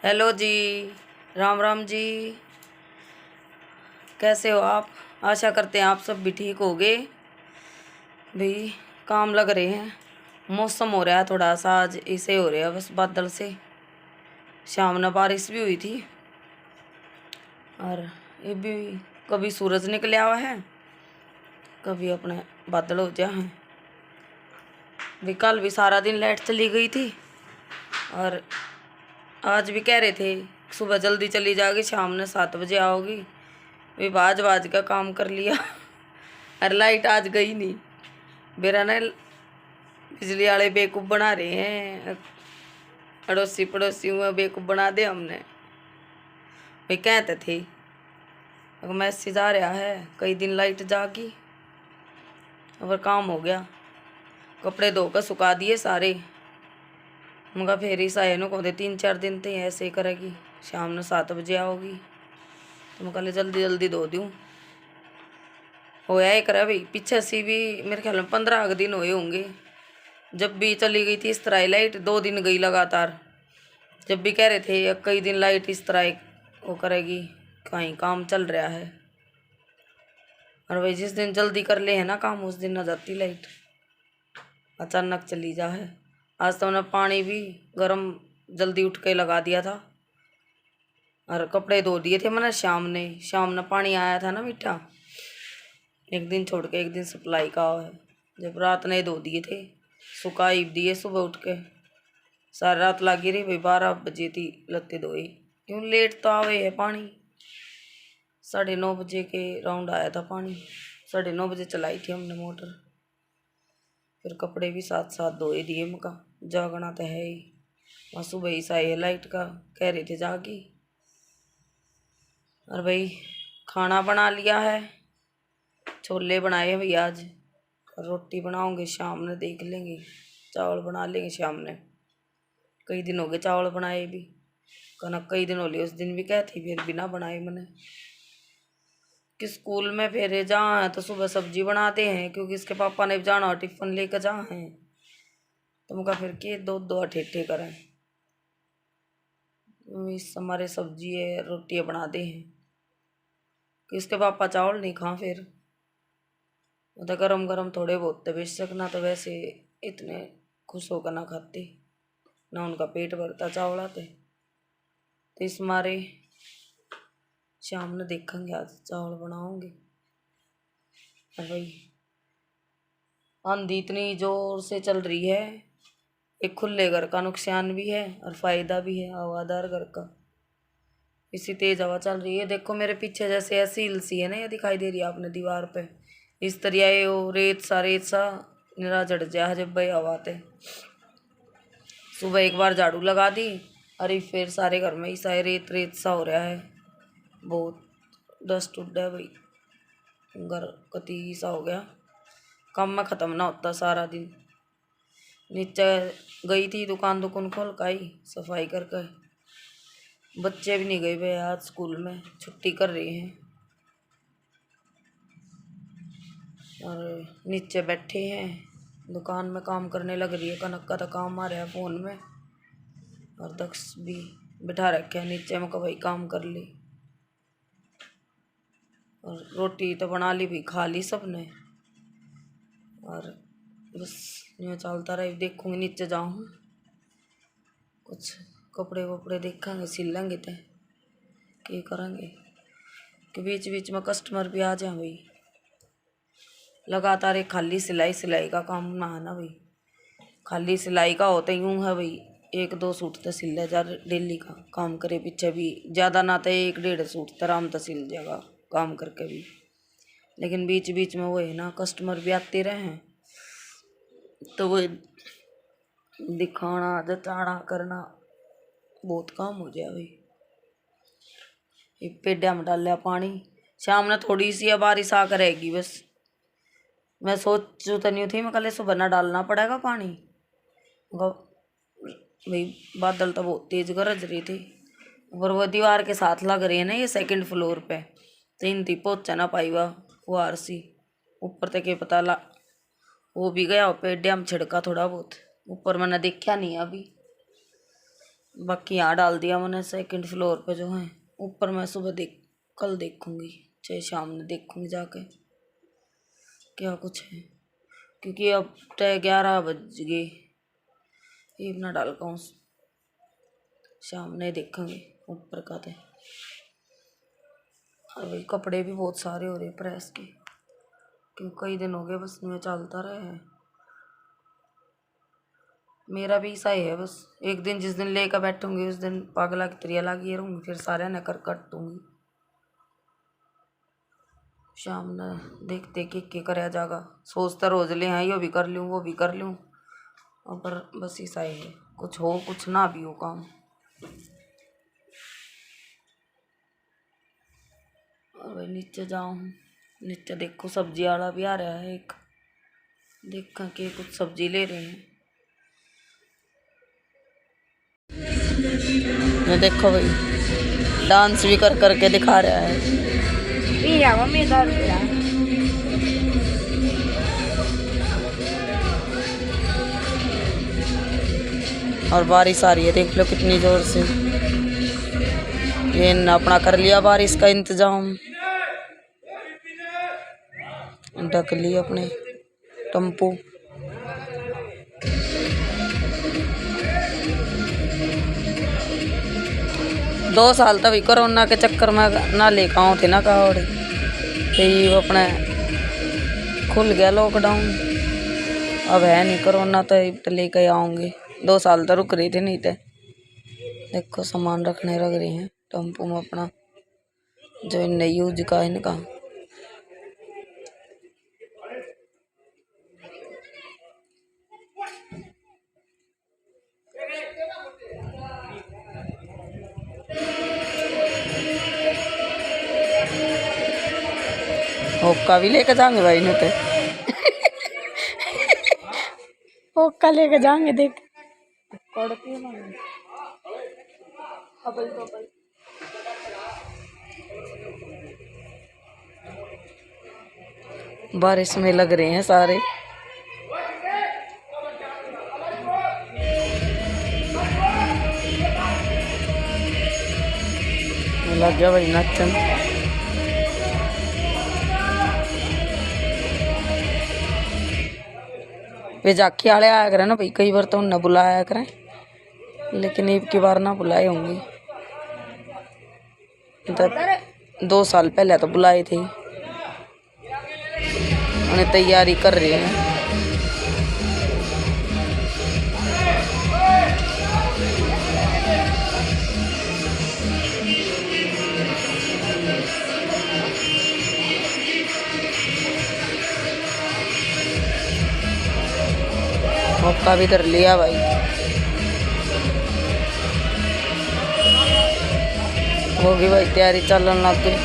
Hello जी। राम राम जी। कैसे हो आप? आशा करते हैं आप सब भी ठीक होगे। भाई काम लग रहे हैं। मौसम हो रहा है थोड़ा सा आज ऐसे हो रहा है बस बादल से। शाम में बारिश भी हुई थी और ये भी कभी सूरज निकले हुआ है कभी अपने बादल हो जाए हैं। भी कल भी सारा दिन लाइट चली गई थी और आज भी कह रहे थे सुबह जल्दी चली जाएगी, शाम ने 7 बजे आओगी। वे बाज बाज का काम कर लिया और लाइट आज गई नहीं। मेरा ना बिजली वाले बेवकूफ़ बना रहे हैं, अड़ोसी पड़ोसी हुए बेवकूफ़ बना दे हमने। वे कहते थे मैसेज आ रहा है कई दिन लाइट जागी और काम हो गया। कपड़े धोकर सुखा दिए सारे। मगर फिर इस आए को दे 3-4 दिन थे ऐसे ही करेगी, शाम ने 7 बजे आओगी तो मैं कल जल्दी जल्दी धो दूँ। होया एक रहा भाई पीछे से भी मेरे ख्याल में 15 दिन हुए होंगे जब भी चली गई थी इस तरह लाइट। 2 दिन गई लगातार। जब भी कह रहे थे कई दिन लाइट इस तरह वो करेगी, कहीं काम चल रहा है। और भाई जिस दिन जल्दी कर ले है ना काम उस दिन न जाती लाइट, अचानक चली जा है। आज तो मैंने पानी भी गर्म जल्दी उठ के लगा दिया था और कपड़े धो दिए थे मैंने शाम ने पानी आया था ना मीठा, एक दिन छोड़ के एक दिन सप्लाई का है। जब रात ने धो दिए थे सुखाई दिए सुबह उठ के। सारी रात लगी रही भाई, 12 बजे थी लत्ते धोए। क्यों लेट तो आवे है पानी, 9:30 बजे के राउंड आया था पानी। 9:30 बजे चलाई थी हमने मोटर। फिर कपड़े भी साथ साथ धोए दिए मका, जागना तो है ही। वहाँ सुबह ही साई लाइट का कह रहे थे जागी। और भाई खाना बना लिया है, छोले बनाए हैं भैया आज। रोटी बनाऊंगे शाम में, देख लेंगे। चावल बना लेंगे शाम में। कई दिन हो गए चावल बनाए भी, कनक कई दिन हो लिए। उस दिन भी कहती फिर बिना बनाए मैंने कि स्कूल में फिर जहाँ है तो सुबह सब्जी बनाते हैं क्योंकि इसके पापा ने भी जाना और टिफिन लेकर जहाँ हैं तो मुझे फिर के दो अठेठे करें। इस हमारे सब्जी है रोटियाँ बना दे हैं कि इसके पापा चावल नहीं खा। फिर तो गरम गरम थोड़े बहुत बेशक ना तो वैसे इतने खुश होकर ना खाते, ना उनका पेट भरता चावल आते। तो इस मारे शाम में देखेंगे, आज चावल बनाऊंगे। और भाई आंधी इतनी जोर से चल रही है, एक खुले घर का नुकसान भी है और फायदा भी है हवादार घर का। इसी तेज हवा चल रही है। देखो मेरे पीछे जैसे ऐसी सी है ना, ये दिखाई दे रही है आपने दीवार पे, इस तरह ये वो रेत सा निरा जड़ जा है। जब भाई हवा थे सुबह एक बार झाड़ू लगा दी, अरे फिर सारे घर में ऐसा रेत रेत सा हो रहा है। बहुत डस्ट उड़ है भाई, घर कती सा हो गया। काम में ख़त्म ना होता सारा दिन। नीचे गई थी दुकान खोल का ही सफाई करके। बच्चे भी नहीं गए भाई आज स्कूल में, छुट्टी कर रहे हैं और नीचे बैठे हैं। दुकान में काम करने लग रही है, कनक का तो काम आ रहा है फ़ोन में। और दक्ष भी बिठा रखे है नीचे में, भाई काम कर ली। और रोटी तो बना ली भी, खा ली सबने। और बस यूँ चलता रहे। देखूँगी नीचे जाऊँ, कुछ कपड़े वपड़े देखेंगे सिल लेंगे तो क्या करेंगे कि बीच बीच में कस्टमर भी आ जाए भाई। लगातार एक खाली सिलाई का काम ना है ना भाई। खाली सिलाई का होता यूँ है भाई, 1-2 सूट तो सिल ले जा डेली का काम करे पीछे भी। ज़्यादा ना तो 1-1.5 सूट तो आराम तो सिल जाएगा काम करके भी। लेकिन बीच बीच में वो है ना कस्टमर भी आते रहे हैं तो वो दिखाना जताना करना बहुत काम हो जाए भाई। ये पेड्या में डाल लिया पानी, शाम ने थोड़ी सी बारिश आकर रहेगी बस। मैं सोचू तो नहीं थी मैं कल सुबह ना डालना पड़ेगा पानी। भाई बादल तो बहुत तेज गरज रहे थे और वो दीवार के साथ लग रही है ना, ये 2nd फ्लोर पे। तो इन थी पहुँचा ना पाई वह फुहार सी ऊपर तक के पता ला वो भी गया पेड्या में छिड़का थोड़ा बहुत। ऊपर मैंने देखा नहीं अभी। बाकी यहाँ डाल दिया मैंने सेकंड फ्लोर पे जो है। ऊपर मैं सुबह कल देखूंगी, चाहे शाम में देखूंगी जाके क्या कुछ है, क्योंकि अब 11 बज गए। ये अपना डाल पाऊँ, शाम में देखेंगे ऊपर का। थे और भाई कपड़े भी बहुत सारे हो रहे प्रेस के, क्योंकि कई दिन हो गए बस में चलता रहे है। मेरा भी ऐसा ही है, बस एक दिन जिस दिन लेकर बैठूंगी उस दिन पागला की तरिया लगी रहूँगी, फिर सारे न कर कटूँगी। शाम ने देखते के कराया जाएगा, सोचता रोज ले हाँ यो भी कर लूँ वो भी कर लूँ, और पर बस ऐसा ही है, कुछ हो कुछ ना भी हो काम। और भाई नीचे जाऊँ, नीचे देखो सब्जी वाला भी आ रहा है एक, देखा कि कुछ सब्जी ले रहे हैं। ये देखो भाई डांस भी कर करके दिखा रहा है। और बारिश आ रही है, देख लो कितनी जोर से। ये अपना कर लिया बारिश का इंतजाम, ढक ली अपने टम्पू। दो साल तक कोरोना के चक्कर में ना ले आऊँ थे ना कावड़, तो अपने खुल गया लॉकडाउन। अब है नहीं कोरोना तो लेके आऊँगे। 2 साल तो रुक रही थी, नहीं तो देखो सामान रखने लग रहे हैं टम्पू में अपना, जो इनने यूज का इनका। होक्का भी लेके जाएंगे भाई ने तो होक्का लेके जाएंगे। देख बारिश में लग रहे हैं सारे। लग गया भाई नाचन। वे जाके आले आया करें ना भाई, कई बार तो उन्हें बुलाया करें, लेकिन एक की बार ना बुलाए होंगे। तो 2 साल पहले तो बुलाए थे, उन्हें तैयारी कर रहे हैं। मौका भी कर लिया भाई, होगी भाई तैयारी चलन लग गई।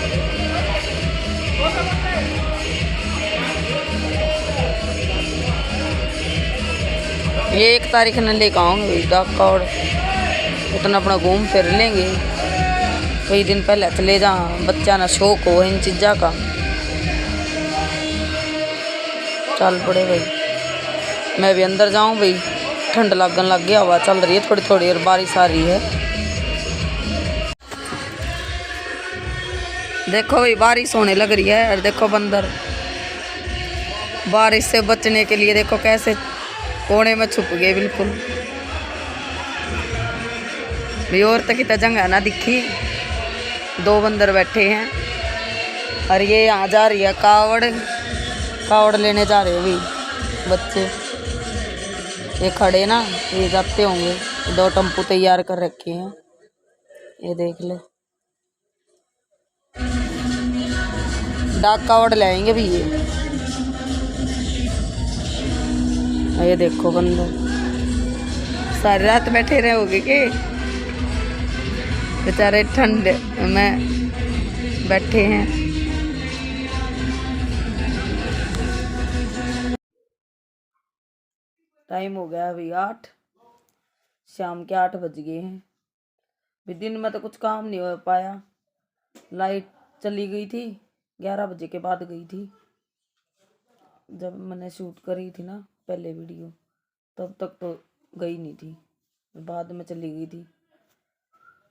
ये 1 तारीख ने लेकर आऊँगी भाई डाका, और उतना अपना घूम फिर लेंगे। कई दिन पहले तो ले जा, बच्चा ना शौक हो इन चीज़ा का। चल पड़े भाई, मैं भी अंदर जाऊं भाई, ठंड लगन लग गया, हवा चल रही है थोड़ी थोड़ी और बारिश आ रही है। देखो भाई बारिश होने लग रही है, और देखो बंदर बारिश से बचने के लिए देखो कैसे कोने में छुप गए बिल्कुल भी। और तक कितना जगह ना दिखी, 2 बंदर बैठे हैं, और ये यहाँ जा रही है कावड़ लेने जा रहे हैं भाई बच्चे। ये खड़े ना, ये जाते होंगे, 2 टम्पू तैयार कर रखे हैं, ये देख ले। डाक कावड़ लाएंगे भी ये देखो बंदर सारी रात बैठे रहोगे के बेचारे, ठंड में बैठे हैं। टाइम हो गया अभी 8, शाम के 8 बज गए हैं। भी दिन में तो कुछ काम नहीं हो पाया, लाइट चली गई थी, 11 बजे के बाद गई थी। जब मैंने शूट करी थी ना पहले वीडियो, तब तक तो गई नहीं थी, बाद में चली गई थी।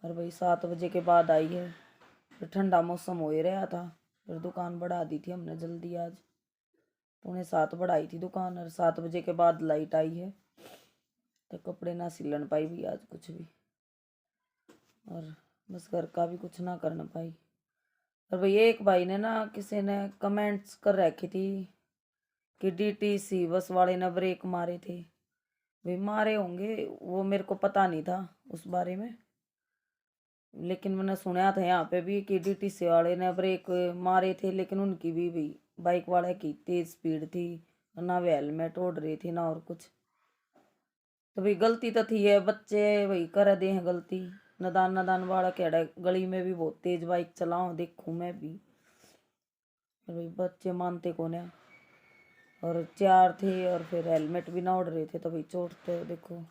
और भाई 7 बजे के बाद आई है। फिर ठंडा मौसम हो ही रहा था, फिर दुकान बढ़ा दी थी हमने जल्दी। आज 6:45 बढ़ाई थी दुकान, और 7 बजे के बाद लाइट आई है, तो कपड़े ना सिलन पाई भी आज कुछ भी, और बस घर का भी कुछ ना करना पाई। और भाई एक भाई ने ना, किसी ने कमेंट्स कर रखी थी कि डीटीसी बस वाले ने ब्रेक मारे थे। भाई मारे होंगे, वो मेरे को पता नहीं था उस बारे में, लेकिन मैंने सुना था यहाँ पे भी कि डीटीसी वाले ने ब्रेक मारे थे, लेकिन उनकी भी भाई बाइक वाले की तेज स्पीड थी, ना वे हेलमेट ओढ़ रही थी ना और कुछ। तो भाई गलती तो थी है, बच्चे भाई कर दे हैं गलती, नदान नदान वाला केड़ा गली में भी बहुत तेज बाइक चलाओ देखूं मैं भी, और भाई बच्चे मानते कौन है। और 4 थे और फिर हेलमेट भी ना ओढ़ रहे थे, तो भाई चोट तो देखो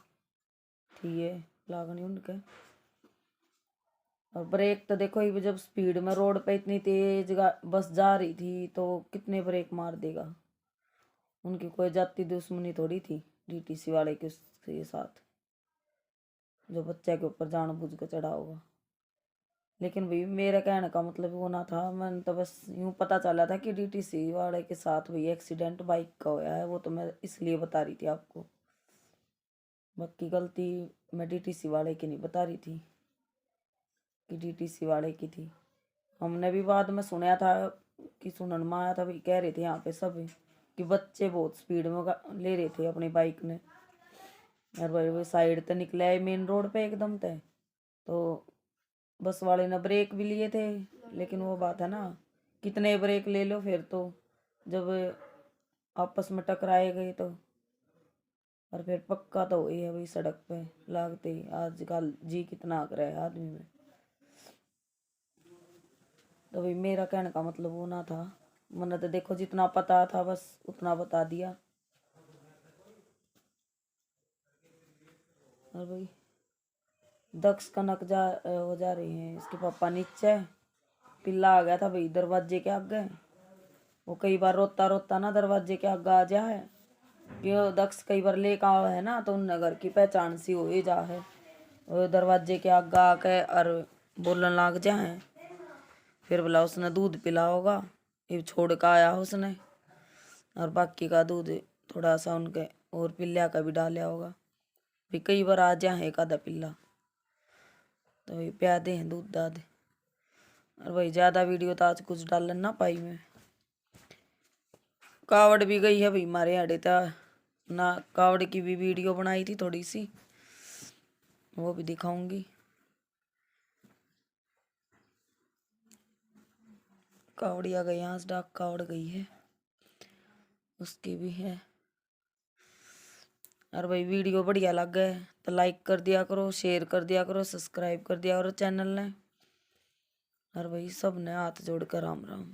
थी है लागनी उनके। और ब्रेक तो देखो ही, जब स्पीड में रोड पे इतनी तेज बस जा रही थी तो कितने ब्रेक मार देगा। उनकी कोई जाति दुश्मनी थोड़ी थी डीटीसी वाले के साथ, जो बच्चे के ऊपर जानबूझ के चढ़ा होगा। लेकिन भाई मेरा कहने का मतलब वो ना था, मैंने तो बस यूं पता चला था कि डीटीसी वाले के साथ भाई एक्सीडेंट बाइक का होया है, वो तो मैं इसलिए बता रही थी आपको। बाकी गलती मैं डीटीसी वाले की नहीं बता रही थी कि डीटीसी वाले की थी। हमने भी बाद में सुना था कि सुनन में आया था भाई, कह रहे थे यहाँ पे सब कि बच्चे बहुत स्पीड में ले रहे थे अपनी बाइक ने। और भाई वो साइड तो निकला है मेन रोड पे एकदम तय, तो बस वाले ने ब्रेक भी लिए थे, लेकिन वो बात है ना, कितने ब्रेक ले लो फिर तो जब आपस में टकराए गए तो। और फिर पक्का तो वही है भाई, सड़क पे लागते ही आजकल जी कितना आग रहा है आदमी में। तो भाई मेरा कहने का मतलब वो ना था, मैंने तो देखो जितना पता था बस उतना बता दिया। और भाई दक्ष कनक हो जा रहे हैं, इसके पापा नीचे, पिल्ला आ गया था भाई दरवाजे के आगे। वो कई बार रोता रोता ना दरवाजे के आगे आ जा है, कि वो दक्ष कई बार लेकर आवा है ना, तो उन घर की पहचान सी हो ही जा है। वो दरवाजे के आगे आके और बोलने लग जा है। फिर बोला उसने दूध पिला होगा, ये छोड़ कर आया उसने, और बाकी का दूध थोड़ा सा उनके और पिल्ला का भी डाला होगा। भी कई बार आ जा है एक आधा पिल्ला, तो वही प्यादे हैं दूध दाद। और वही ज़्यादा वीडियो तो आज कुछ डालन ना पाई मैं। कावड़ भी गई है भाई हमारे आड़े था ना, कावड़ की भी वीडियो बनाई थी थोड़ी सी, वो भी दिखाऊंगी। कावड़िया गई, यहाँ से डाक कावड़ गई है, उसकी भी है। और भाई वीडियो बढ़िया लग गए तो लाइक कर दिया करो, शेयर कर दिया करो, सब्सक्राइब कर दिया करो चैनल ने। और भाई सब ने हाथ जोड़ कर राम राम।